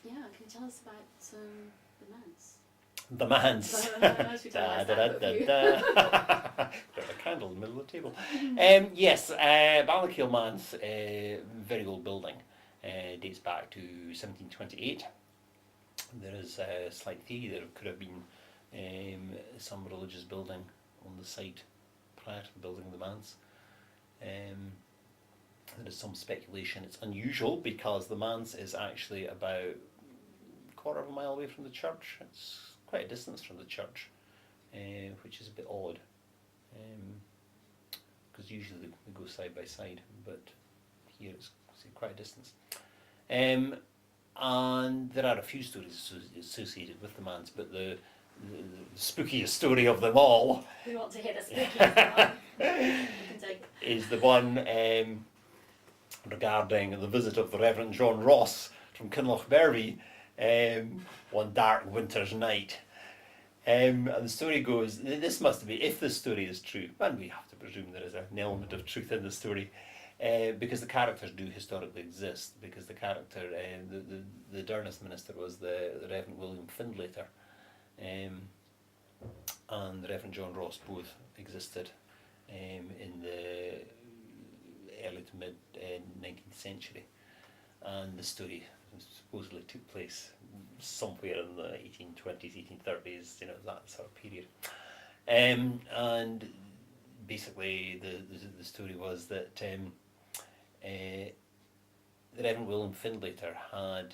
Yeah, can you tell us about the manse? The manse. Da, Da, da, da, da, da, da, da. Got a candle in the middle of the table. Yes, Balnakeil Manse, very old building, dates back to 1728. There is a slight theory that it could have been some religious building on the site prior to the building of the manse. There is some speculation. It's unusual because the manse is actually about a quarter of a mile away from the church. It's quite a distance from the church, which is a bit odd, because usually they go side by side, but here it's quite a distance. And there are a few stories associated with the manse, but the spookiest story of them all We want to hear the spookiest one. We can take. is the one regarding the visit of the Reverend John Ross from Kinlochbervie one dark winter's night. And the story goes, this must be, if this story is true, and we have to presume there is an element of truth in the story, because the characters do historically exist, because the character, the Durness minister was the Reverend William Findlater, and the Reverend John Ross both existed in the early to mid 19th century, and the story supposedly took place somewhere in the 1820s, 1830s, that sort of period. And basically the story was that the Reverend William Findlater had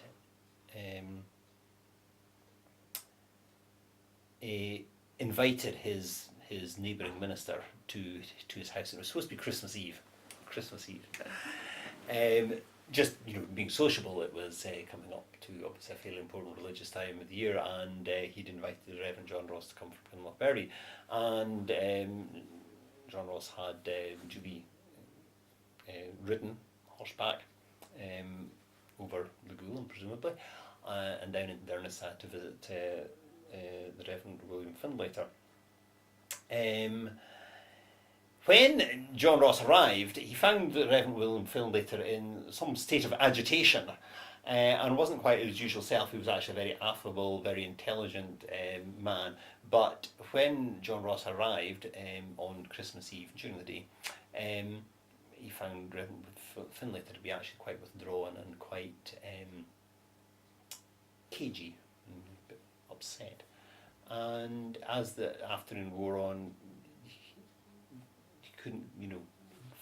invited his neighbouring minister to his house. It was supposed to be Christmas Eve. Just being sociable, it was coming up to obviously a fairly important religious time of the year, and he'd invited the Reverend John Ross to come from Kinlochbervie, and John Ross had Juby ridden horseback over the Goulin, presumably, and down in Durness to visit the Reverend William Findlater. When John Ross arrived, he found the Reverend William Findlater in some state of agitation, and wasn't quite his usual self. He was actually a very affable, very intelligent man. But when John Ross arrived on Christmas Eve during the day, he found Reverend Findlater to be actually quite withdrawn and quite cagey, and a bit upset. And as the afternoon wore on, couldn't,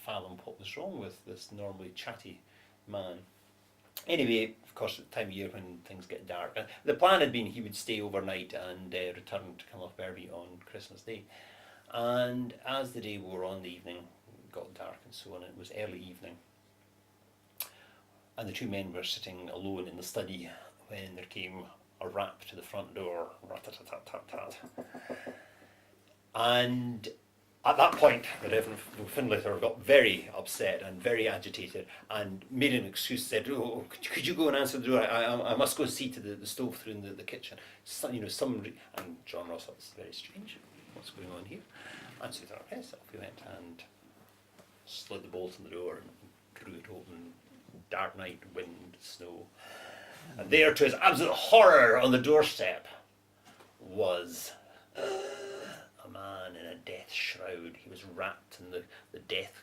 fathom what was wrong with this normally chatty man. Anyway, of course, at the time of year when things get dark, the plan had been he would stay overnight and return to Kinlochbervie on Christmas Day. And as the day wore on, the evening got dark and so on, it was early evening. And the two men were sitting alone in the study when there came a rap to the front door, rat-tat-tat-tat-tat. And at that point, the Reverend Findlater got very upset and very agitated and made an excuse, said, "Oh, could you go and answer the door? I must go see to the stove through in the kitchen." And John Ross thought, "This is very strange. What's going on here?" And so he thought, "Yes," off he went and slid the bolt on the door and drew it open. Dark night, wind, snow. And there, to his absolute horror, on the doorstep was a man in a death shroud. He was wrapped in the death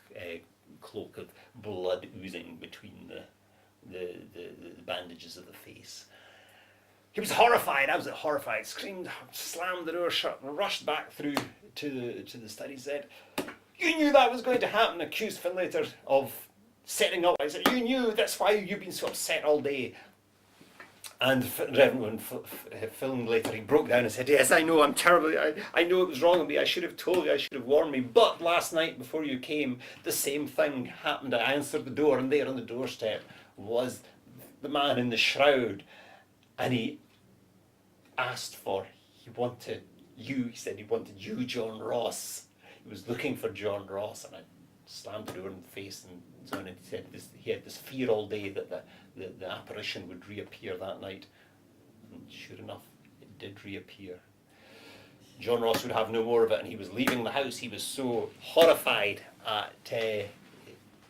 cloak of blood oozing between the bandages of the face. He was horrified, absolutely horrified, screamed, slammed the door shut, and rushed back through to the study, said, "You knew that was going to happen," accused Findlater of setting up. I said, "You knew, that's why you've been so upset all day." And Reverend Findlater, he broke down and said, "Yes, I know, I'm terribly, I know it was wrong of me, I should have told you, I should have warned me, but last night before you came, the same thing happened. I answered the door, and there on the doorstep was the man in the shroud, and he asked he wanted you, he said he wanted you, John Ross. He was looking for John Ross," and I slammed the door in the face and so on, and he said he had this fear all day that the apparition would reappear that night. And sure enough, it did reappear. John Ross would have no more of it, and he was leaving the house. He was so horrified at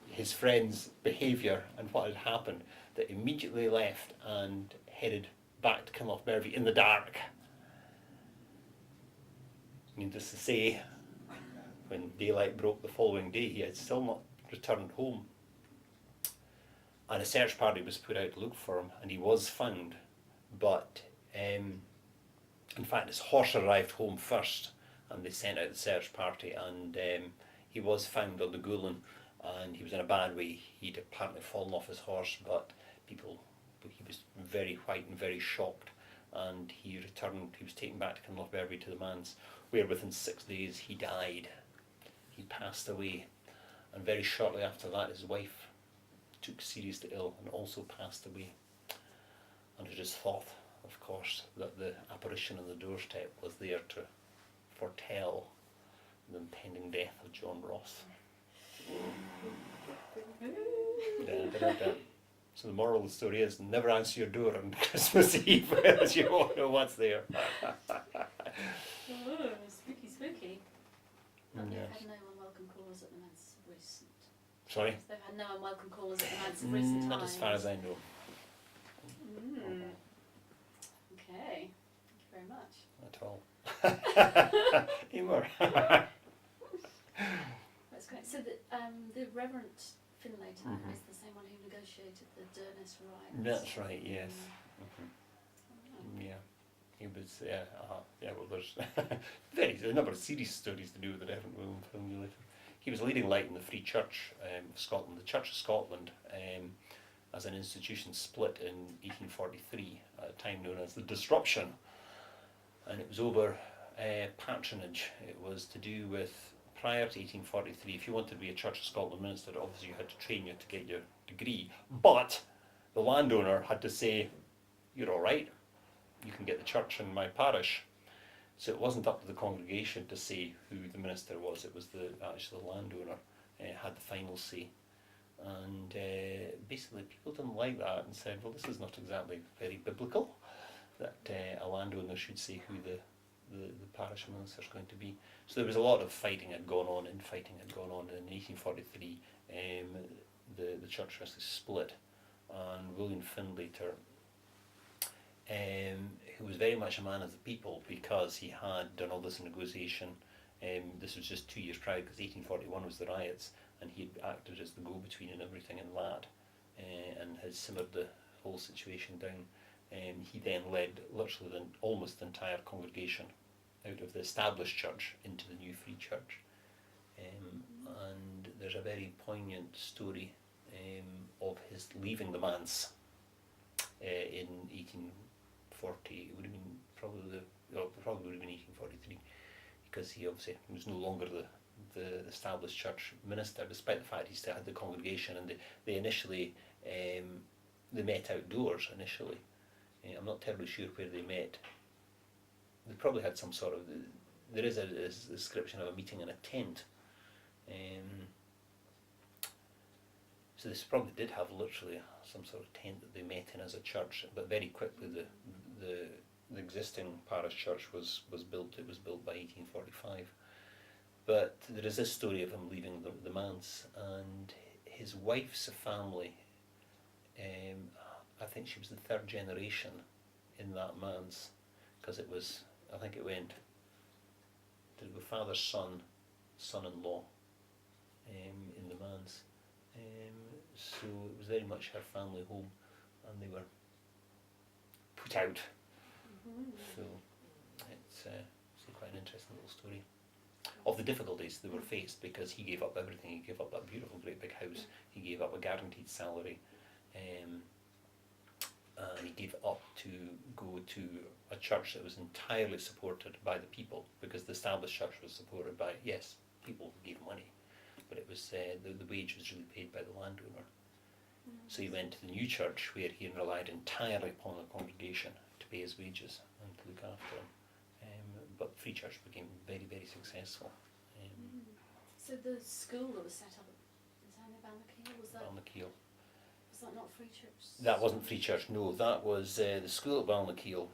his friend's behaviour and what had happened that immediately left and headed back to Kinlochbervie in the dark. Needless to say, when daylight broke the following day, he had still not returned home. And a search party was put out to look for him, and he was found. But in fact, his horse arrived home first, and they sent out the search party, and he was found on the Goulin, and he was in a bad way. He'd apparently fallen off his horse, but he was very white and very shocked, and he was taken back to Kinlochbervie to the manse, where within 6 days he died. He passed away, and very shortly after that his wife took seriously ill and also passed away. And it is thought, of course, that the apparition on the doorstep was there to foretell the impending death of John Ross. So the moral of the story is, never answer your door on Christmas Eve as you won't know what's there. Oh, spooky, spooky. But Yes. they've had no unwelcome callers at the manse of recent. Sorry? They've had no unwelcome callers at the manse of recent times. Not as far as I know. Okay, thank you very much. At all. Any more? That's great. So the Reverend Finlay Tanner Mhm. is the same one who negotiated the Durness riots. That's right, yes. Oh. Yeah. He was, yeah, well there's there's a number of serious stories to do with the Reverend William Finlay later. He was a leading light in the Free Church of Scotland. The Church of Scotland, as an institution, split in 1843 at a time known as the Disruption, and it was over patronage. It was to do with, prior to 1843, if you wanted to be a Church of Scotland minister, obviously you had to train you to get your degree, but the landowner had to say, you're all right, you can get the church in my parish. So it wasn't up to the congregation to say who the minister was, it was the landowner had the final say. And basically people didn't like that and said, well, this is not exactly very biblical, that a landowner should say who the parish minister is going to be. So there was a lot of fighting had gone on, and in 1843 the church was split, and William Findlater, who was very much a man of the people because he had done all this negotiation. This was just 2 years prior, because 1841 was the riots, and he had acted as the go-between and everything in that, and had simmered the whole situation down. He then led literally almost the entire congregation out of the established church into the new Free Church. And there's a very poignant story of his leaving the manse in 1840. It would have been probably would have been 1843, because he obviously was no longer the established church minister, despite the fact he still had the congregation, and they initially they met outdoors initially. I'm not terribly sure where they met. They probably had some sort of, there is a description of a meeting in a tent. So this probably did have literally some sort of tent that they met in as a church, but very quickly the existing parish church was built. It was built by 1845. But there is this story of him leaving the manse, and his wife's family, I think she was the third generation in that manse, because it was, I think it went to the father's son-in-law in the manse. So it was very much her family home, and they were put out. So it's quite an interesting little story of the difficulties they were faced, because he gave up everything. He gave up that beautiful great big house, he gave up a guaranteed salary, and he gave up to go to a church that was entirely supported by the people, because the established church was supported by, yes, people gave money, but it was the wage was really paid by the landowner. So he went to the new church, where he relied entirely upon the congregation to pay his wages and to look after him. But Free Church became very, very successful. So the school that was set up at Balnakeil, was that not Free Church? That wasn't Free Church, no. That was the school at Balnakeil,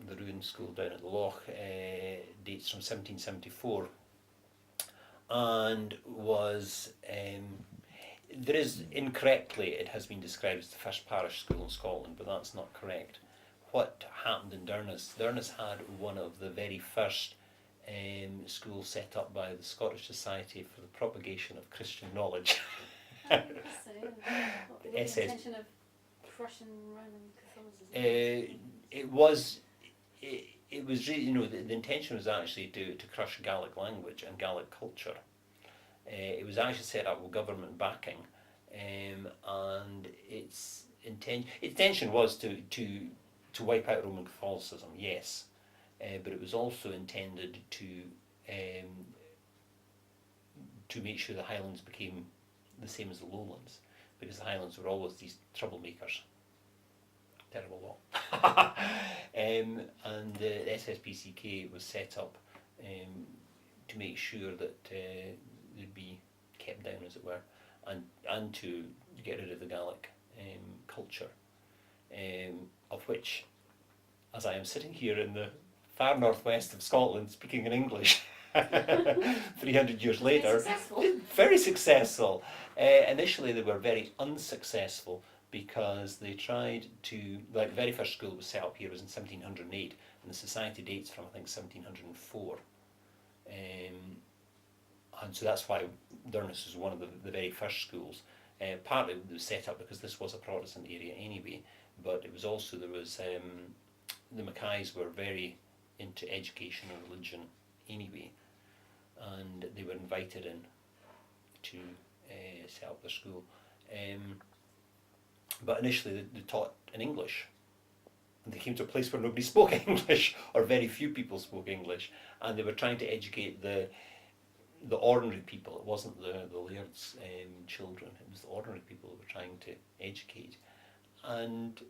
the ruined school down at the Loch, dates from 1774, and was, there is, incorrectly, it has been described as the first parish school in Scotland, but that's not correct. what happened in Durness. Durness had one of the very first schools set up by the Scottish Society for the Propagation of Christian Knowledge. So, with the SS. intention of crushing Roman Catholicism. It was really, the intention was actually to crush Gaelic language and Gaelic culture. It was actually set up with government backing, and its intention was to wipe out Roman Catholicism, yes, but it was also intended to make sure the Highlands became the same as the Lowlands, because the Highlands were always these troublemakers. Terrible law. And the SSPCK was set up to make sure that they'd be kept down, as it were, and to get rid of the Gaelic culture, of which, as I am sitting here in the far northwest of Scotland speaking in English 300 years later, very successful. Initially they were very unsuccessful because they tried to, like the very first school was set up here was in 1708, and the society dates from I think 1704. And so that's why Durness was one of the very first schools. Partly it was set up because this was a Protestant area anyway, but it was also, there was, the Mackays were very into education and religion anyway, and they were invited in to set up their school. But initially they taught in English, and they came to a place where nobody spoke English, or very few people spoke English, and they were trying to educate the ordinary people. It wasn't the laird's children, it was the ordinary people they were trying to educate, and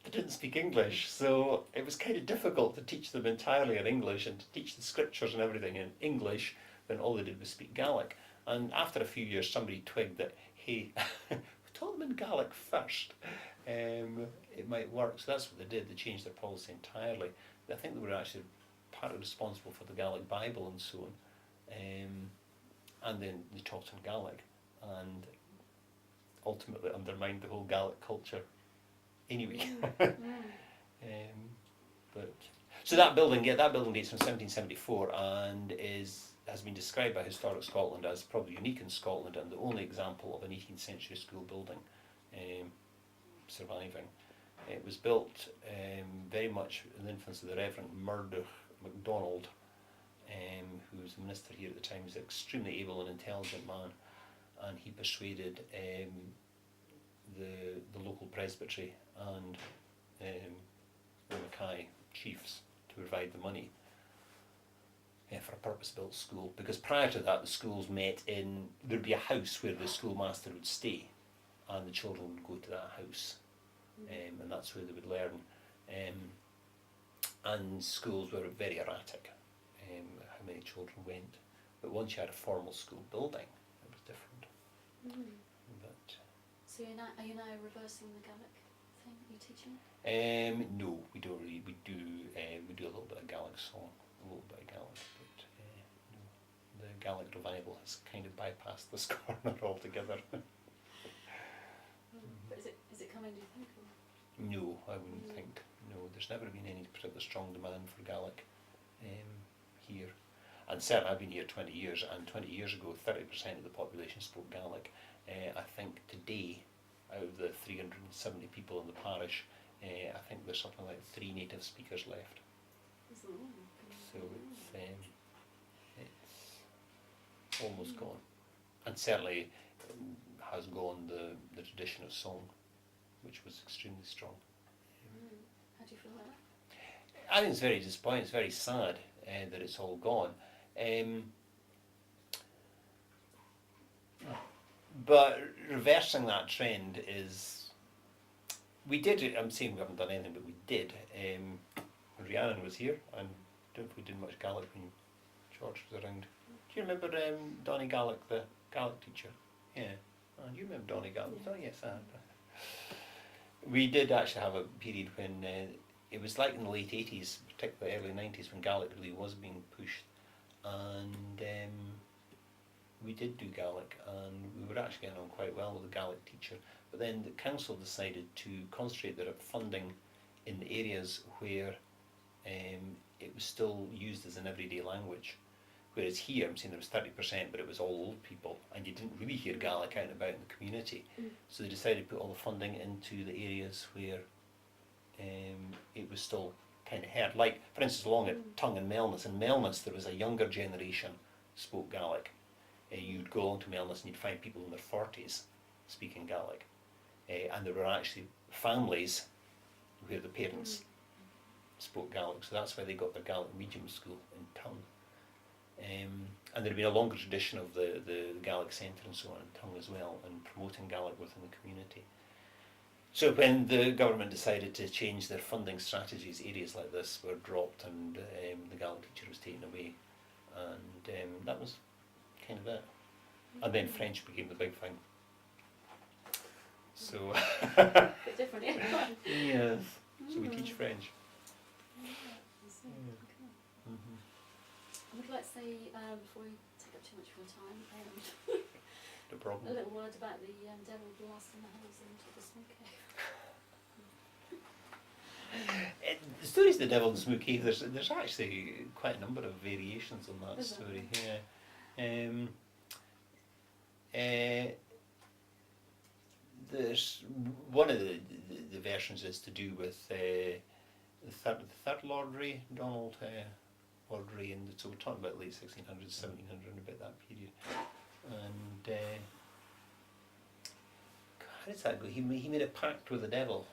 they didn't speak English, so it was kind of difficult to teach them entirely in English and to teach the scriptures and everything in English when all they did was speak Gaelic. And after a few years somebody twigged that, hey, we taught them in Gaelic first, it might work. So that's what they did. They changed their policy entirely. I think they were actually partly responsible for the Gaelic Bible and so on, and then they taught in Gaelic and ultimately undermined the whole Gaelic culture anyway. But so that building dates from 1774 and has been described by Historic Scotland as probably unique in Scotland and the only example of an 18th century school building surviving. It was built very much in the influence of the Reverend Murdoch MacDonald, who was the minister here at the time. He was an extremely able and intelligent man, and he persuaded the local presbytery and the Mackay chiefs to provide the money for a purpose-built school, because prior to that the schools met in, there'd be a house where the schoolmaster would stay and the children would go to that house, and that's where they would learn, and schools were very erratic, how many children went, but once you had a formal school building it was different. But so are you now reversing the Gaelic thing? Are you teaching? No, we don't really. We do a little bit of Gaelic song, a little bit of Gaelic, but no, the Gaelic revival has kind of bypassed this corner altogether. But is it coming, do you think? Or? No, I wouldn't think. No, there's never been any particular strong demand for Gaelic here. And certainly I've been here 20 years, and 20 years ago 30% of the population spoke Gaelic. I think today, out of the 370 people in the parish, I think there's something like 3 native speakers left. So it's almost gone, and certainly has gone the tradition of song, which was extremely strong. How do you feel about that? I think it's very disappointing. It's very sad that it's all gone. But reversing that trend is, we did, I'm saying we haven't done anything, but we did. Rhiannon was here, and I don't know if we did much Gaelic when George was around. Do you remember Donny Gaelic, the Gaelic teacher? Yeah. Oh, do you remember Donny Gaelic? Oh yes, I have. We did actually have a period when it was like in the late 80s, particularly early 90s, when Gaelic really was being pushed, and we did do Gaelic, and we were actually getting on quite well with the Gaelic teacher, but then the council decided to concentrate their funding in the areas where it was still used as an everyday language. Whereas here, I'm saying there was 30%, but it was all old people, and you didn't really hear Gaelic out and about in the community. So they decided to put all the funding into the areas where it was still kind of heard. Like, for instance, along at Tongue and Melness. In Melness, there was a younger generation spoke Gaelic. You'd go along to Melness and you'd find people in their 40s speaking Gaelic. And there were actually families where the parents spoke Gaelic, so that's why they got their Gaelic medium school in Tongue. And there had been a longer tradition of the Gaelic Centre and so on in Tongue as well, and promoting Gaelic within the community. So when the government decided to change their funding strategies, areas like this were dropped, and the Gaelic teacher was taken away, and that was kind of it. And then French became the big thing. So bit different, yeah. yes, so we teach French. I would like to say, before we take up too much of your time, No a problem. little word about the devil blasting the holes into the smoke cave. The stories of the devil in the Smoke Cave, there's actually quite a number of variations on that story. Yeah. There's one of the versions is to do with the third Lord Ray, Donald Lord Ray, and so we're talking about late 1600s, 1700, about that period. And how does that go? He made a pact with the devil.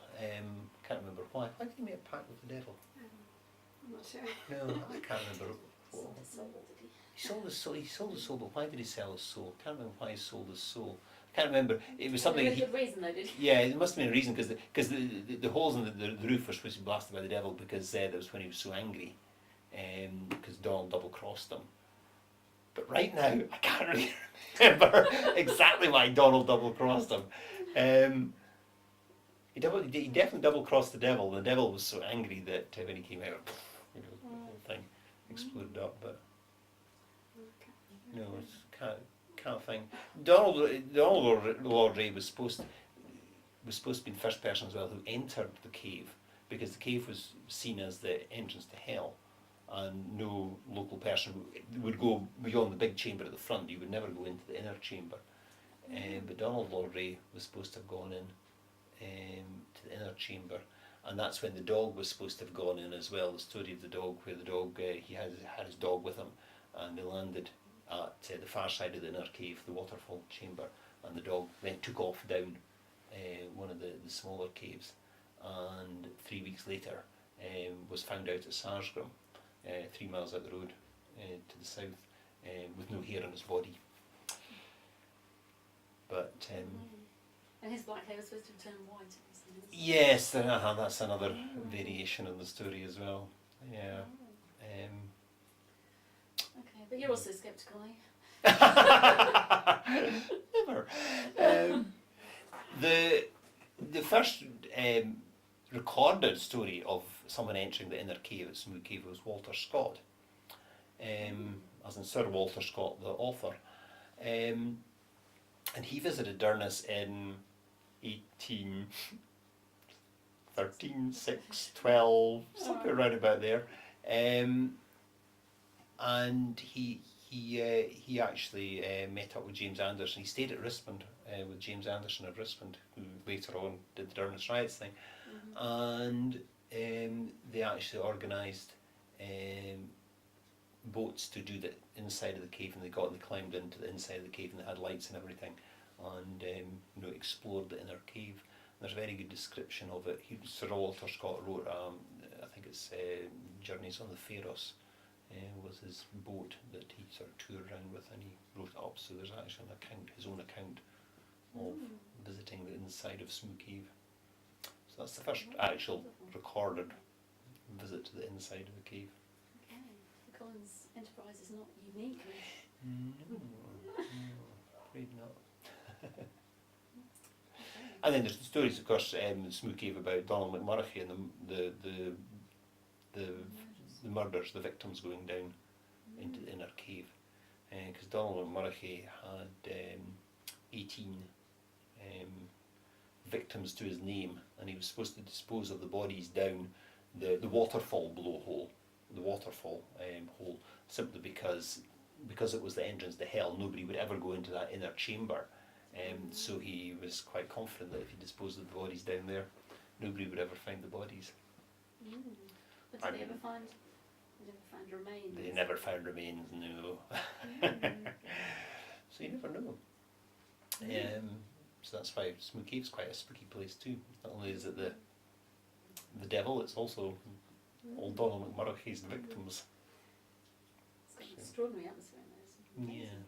Can't remember why. Why did he make a pact with the devil? I'm not sure. No, I can't remember. Sold his soul, did he? He sold his soul. He sold his soul, but why did he sell his soul? Can't remember why he sold his soul. Can't remember. It was something. For a good reason, though, did he? Yeah, it must have been a reason, because the holes in the roof were supposed to be blasted by the devil, because that was when he was so angry, because Donald double crossed him. But right now, I can't really remember exactly why Donald double crossed him. He definitely double crossed the devil. The devil was so angry that when he came out, the whole thing exploded up. But no, it's can't think. Donald Lord Ray was supposed to be the first person as well who entered the cave, because the cave was seen as the entrance to hell, and no local person would go beyond the big chamber at the front. You would never go into the inner chamber. But Donald Lord Ray was supposed to have gone in to the inner chamber, and that's when the dog was supposed to have gone in as well. The story of the dog, where the dog he had his dog with him, and they landed at the far side of the inner cave, the waterfall chamber, and the dog then took off down one of the smaller caves, and 3 weeks later was found out at Sarsgrim, 3 miles out the road to the south, with no hair on his body. But and his black hair was supposed to turn white. yes, that's another variation of the story as well. Yeah. Okay, but you're also sceptical, eh? Never. The first recorded story of someone entering the inner cave at Smoke Cave was Walter Scott, as in Sir Walter Scott, the author. And he visited Durness in 1813, 6, 12, somewhere around about there. And he actually met up with James Anderson. He stayed at Rispond with James Anderson at Rispond, who later on did the Durness Riots thing. And they actually organised boats to do the inside of the cave, and they climbed into the inside of the cave, and they had lights and everything, and explored the inner cave. And there's a very good description of it. Sir Walter Scott wrote, I think it's Journeys on the Pharos, was his boat that he sort of toured around with, and he wrote it up. So there's actually an account, his own account of visiting the inside of Smoke Cave. So that's the first actual recorded visit to the inside of the cave. Okay, the Collins enterprise is not unique. No, afraid not. And then there's the stories, of course, in Smoke Cave about Donald McMurray and the murders, the victims going down into the inner cave. Because Donald McMurray had 18 victims to his name, and he was supposed to dispose of the bodies down the waterfall blowhole, the waterfall hole, simply because it was the entrance to hell. Nobody would ever go into that inner chamber. So he was quite confident that if he disposed of the bodies down there, nobody would ever find the bodies. But did they ever find? They never found remains. They never found remains. No. So you never know. So that's why Smoke Cave's quite a spooky place too. Not only is it the devil, it's also old Donald McMurroughy's victims. It's got an extraordinary atmosphere in there, isn't it? Yeah.